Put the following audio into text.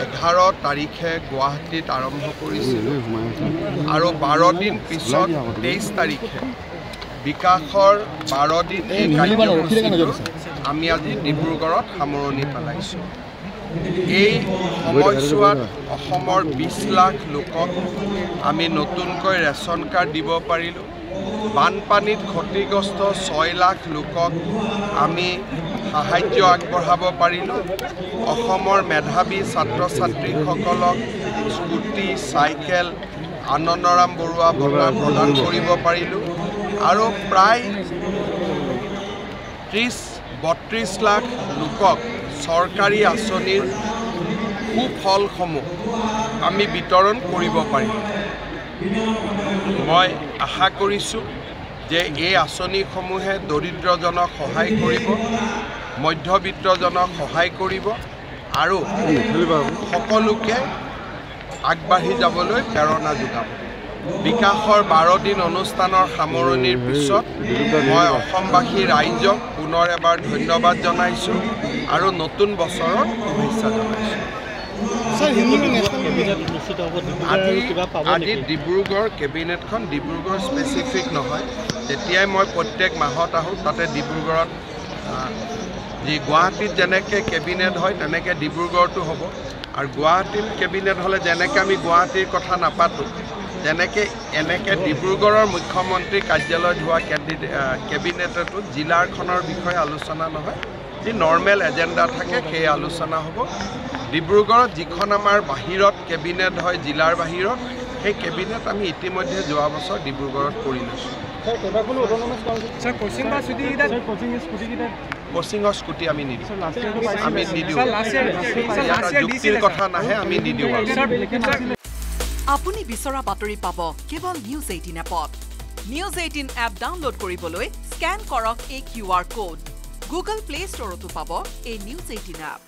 11 তাৰিখে গুৱাহাটীত আৰম্ভ কৰিছিলোঁ আৰু 12 দিন পিছত 23 তাৰিখে বিকাশৰ 12 দিন এই কাৰ্যসূচীটো আমি আজি ডিব্ৰুগড়ত সামৰণি পেলাইছোঁ। এই সময়ছোৱাত অসমৰ 20 লাখ লোকক আমি নতুনকৈ ৰেচন কাৰ্ড দিব পাৰিলোঁ। বানপানীত ক্ষতিগ্ৰস্ত 6 লাখ লোকক আমি সাহায্য আগবঢ়াব পাৰিলোঁ। অসমৰ মেধাৱী ছাত্ৰ ছাত্ৰীসকলক স্কুটি চাইকেল আনন্দৰাম বৰুৱা বঁটা প্ৰদান কৰিব পাৰিলোঁ আৰু প্ৰায় 30-32 লাখ লোকক চৰকাৰী আঁচনিৰ সুফলসমূহ আমি বিতৰণ কৰিব পাৰিলোঁ। মই আশা কৰিছোঁ যে এই আঁচনিসমূহে দৰিদ্ৰজনক সহায় কৰিব, মধ্যবিত্তজনক সহায় কৰিব আৰু সকলোকে আগবাঢ়ি যাবলৈ প্ৰেৰণা যোগাব। বিকাশৰ 12 দিন অনুষ্ঠানৰ সামৰণিৰ পিছত মই অসমবাসী ৰাইজক পুনৰ এবাৰ ধন্যবাদ জনাইছোঁ আৰু নতুন বছৰৰ শুভেচ্ছা জনাইছোঁ। আজি ডিব্ৰুগড় কেবিনেটখন ডিব্ৰুগড় স্পেচিফিক নহয়। যেতিয়াই মই প্ৰত্যেক মাহত আহোঁ তাতে ডিব্ৰুগড়ত যি গুৱাহাটীত যেনেকৈ কেবিনেট হয় তেনেকৈ ডিব্ৰুগড়তো হ'ব আৰু গুৱাহাটীত কেবিনেট হ'লে যেনেকৈ আমি গুৱাহাটীৰ কথা নাপাতোঁ তেনেকৈ ডিব্ৰুগড়ৰ মুখ্যমন্ত্ৰী কাৰ্যালয়ত হোৱা কেবিনেটতো জিলাখনৰ বিষয়ে আলোচনা নহয়, যি নৰ্মেল এজেণ্ডা থাকে সেই আলোচনা হ'ব। ডিব্ৰুগড়ত যিখন আমাৰ বাহিৰত কেবিনেট হয় জিলাৰ বাহিৰত, সেই কেবিনেট আমি ইতিমধ্যে যোৱা বছৰ ডিব্ৰুগড়ত কৰি লৈছোঁ। কোচিঙৰ স্কুটি আমি নিদিওঁ, যুক্তিৰ কথা নাহে, আমি নিদিওঁ। আপুনি বিচৰা বাতৰি পাব কেৱল নিউজ 18 এপত। নিউজ 18 এপ ডাউনলোড কৰিবলৈ স্কেন কৰক এই QR কোড। গুগল প্লে ষ্টৰতো পাব এই নিউজ 18 এপ।